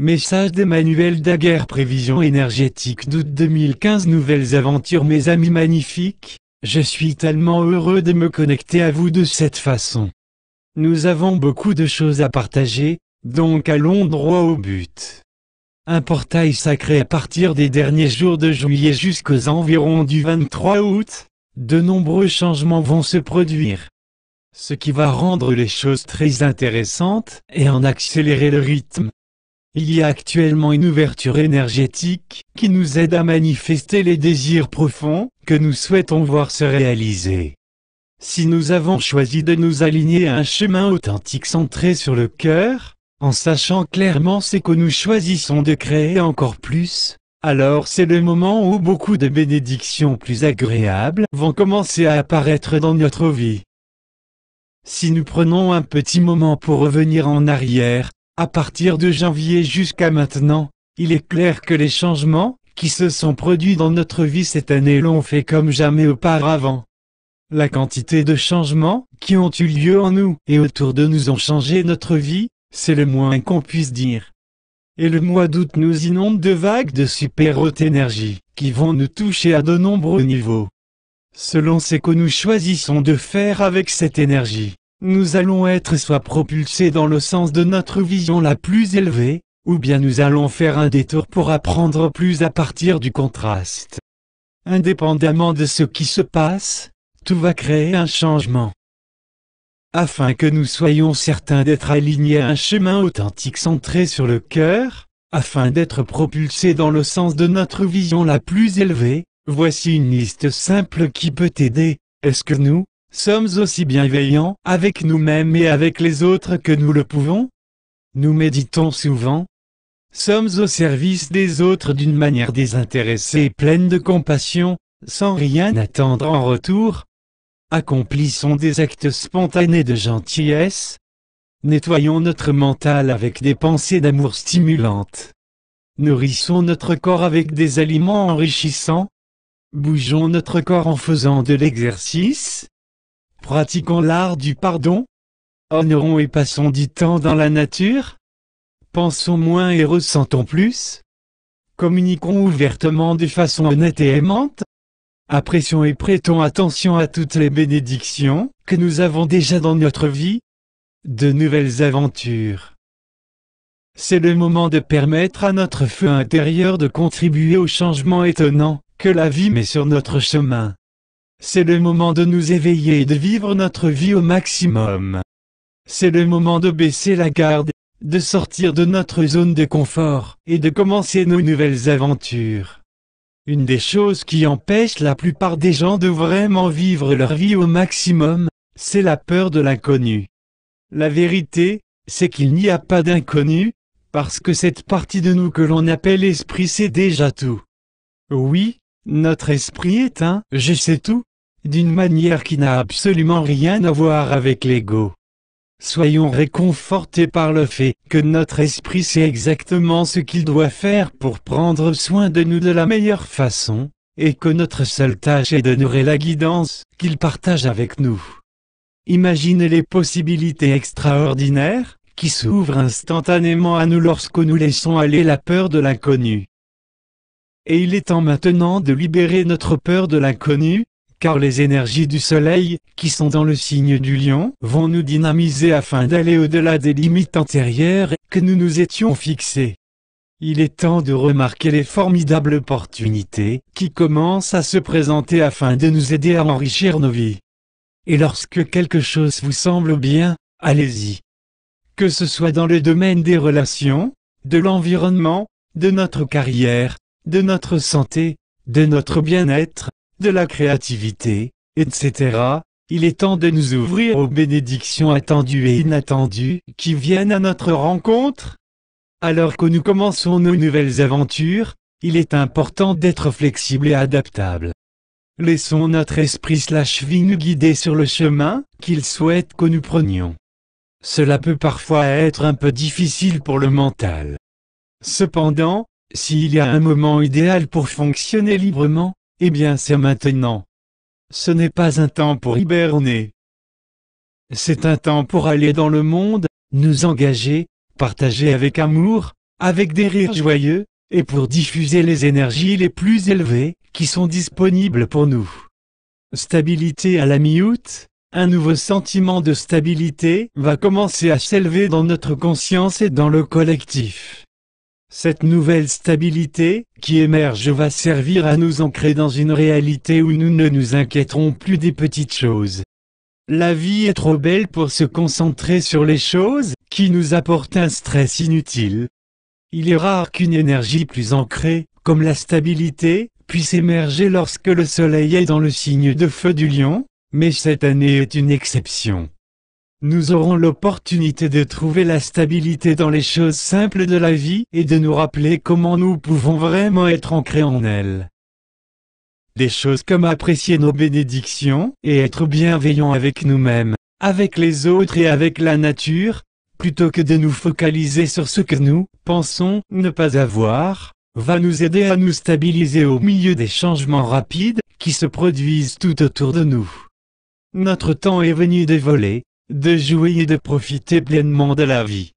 Message d'Emmanuel Daguerre. Prévision énergétique d'août 2015. Nouvelles aventures. Mes amis magnifiques, je suis tellement heureux de me connecter à vous de cette façon. Nous avons beaucoup de choses à partager, donc allons droit au but. Un portail sacré. À partir des derniers jours de juillet jusqu'aux environs du 23 août, de nombreux changements vont se produire. Ce qui va rendre les choses très intéressantes et en accélérer le rythme. Il y a actuellement une ouverture énergétique qui nous aide à manifester les désirs profonds que nous souhaitons voir se réaliser. Si nous avons choisi de nous aligner à un chemin authentique centré sur le cœur, en sachant clairement ce que nous choisissons de créer encore plus, alors c'est le moment où beaucoup de bénédictions plus agréables vont commencer à apparaître dans notre vie. Si nous prenons un petit moment pour revenir en arrière, à partir de janvier jusqu'à maintenant, il est clair que les changements qui se sont produits dans notre vie cette année l'ont fait comme jamais auparavant. La quantité de changements qui ont eu lieu en nous et autour de nous ont changé notre vie, c'est le moins qu'on puisse dire. Et le mois d'août nous inonde de vagues de super haute énergie qui vont nous toucher à de nombreux niveaux. Selon ce que nous choisissons de faire avec cette énergie, nous allons être soit propulsés dans le sens de notre vision la plus élevée, ou bien nous allons faire un détour pour apprendre plus à partir du contraste. Indépendamment de ce qui se passe, tout va créer un changement. Afin que nous soyons certains d'être alignés à un chemin authentique centré sur le cœur, afin d'être propulsés dans le sens de notre vision la plus élevée, voici une liste simple qui peut t'aider. Est-ce que nous sommes aussi bienveillants avec nous-mêmes et avec les autres que nous le pouvons? Nous méditons souvent. Sommes au service des autres d'une manière désintéressée et pleine de compassion, sans rien attendre en retour. Accomplissons des actes spontanés de gentillesse. Nettoyons notre mental avec des pensées d'amour stimulantes. Nourrissons notre corps avec des aliments enrichissants. Bougeons notre corps en faisant de l'exercice. Pratiquons l'art du pardon. Honorons et passons du temps dans la nature. Pensons moins et ressentons plus. Communiquons ouvertement de façon honnête et aimante. Apprécions et prêtons attention à toutes les bénédictions que nous avons déjà dans notre vie. De nouvelles aventures. C'est le moment de permettre à notre feu intérieur de contribuer aux changements étonnants que la vie met sur notre chemin. C'est le moment de nous éveiller et de vivre notre vie au maximum. C'est le moment de baisser la garde, de sortir de notre zone de confort et de commencer nos nouvelles aventures. Une des choses qui empêche la plupart des gens de vraiment vivre leur vie au maximum, c'est la peur de l'inconnu. La vérité, c'est qu'il n'y a pas d'inconnu, parce que cette partie de nous que l'on appelle esprit sait déjà tout. Oui, notre esprit est un « je sais tout », d'une manière qui n'a absolument rien à voir avec l'ego. Soyons réconfortés par le fait que notre esprit sait exactement ce qu'il doit faire pour prendre soin de nous de la meilleure façon, et que notre seule tâche est d'honorer la guidance qu'il partage avec nous. Imaginez les possibilités extraordinaires qui s'ouvrent instantanément à nous lorsque nous laissons aller la peur de l'inconnu. Et il est temps maintenant de libérer notre peur de l'inconnu, car les énergies du soleil, qui sont dans le signe du lion, vont nous dynamiser afin d'aller au-delà des limites antérieures que nous nous étions fixées. Il est temps de remarquer les formidables opportunités qui commencent à se présenter afin de nous aider à enrichir nos vies. Et lorsque quelque chose vous semble bien, allez-y. Que ce soit dans le domaine des relations, de l'environnement, de notre carrière, de notre santé, de notre bien-être, de la créativité, etc., il est temps de nous ouvrir aux bénédictions attendues et inattendues qui viennent à notre rencontre. Alors que nous commençons nos nouvelles aventures, il est important d'être flexible et adaptable. Laissons notre esprit/vie nous guider sur le chemin qu'il souhaite que nous prenions. Cela peut parfois être un peu difficile pour le mental. Cependant, s'il y a un moment idéal pour fonctionner librement, eh bien c'est maintenant. Ce n'est pas un temps pour hiberner. C'est un temps pour aller dans le monde, nous engager, partager avec amour, avec des rires joyeux, et pour diffuser les énergies les plus élevées, qui sont disponibles pour nous. Stabilité à la mi-août, un nouveau sentiment de stabilité va commencer à s'élever dans notre conscience et dans le collectif. Cette nouvelle stabilité, qui émerge, va servir à nous ancrer dans une réalité où nous ne nous inquiéterons plus des petites choses. La vie est trop belle pour se concentrer sur les choses qui nous apportent un stress inutile. Il est rare qu'une énergie plus ancrée, comme la stabilité, puisse émerger lorsque le soleil est dans le signe de feu du lion, mais cette année est une exception. Nous aurons l'opportunité de trouver la stabilité dans les choses simples de la vie et de nous rappeler comment nous pouvons vraiment être ancrés en elles. Des choses comme apprécier nos bénédictions et être bienveillants avec nous-mêmes, avec les autres et avec la nature, plutôt que de nous focaliser sur ce que nous pensons ne pas avoir, va nous aider à nous stabiliser au milieu des changements rapides qui se produisent tout autour de nous. Notre temps est venu de voler, de jouer et de profiter pleinement de la vie.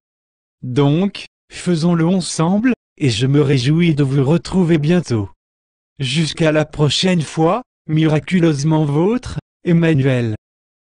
Donc, faisons-le ensemble, et je me réjouis de vous retrouver bientôt. Jusqu'à la prochaine fois, miraculeusement vôtre, Emmanuel.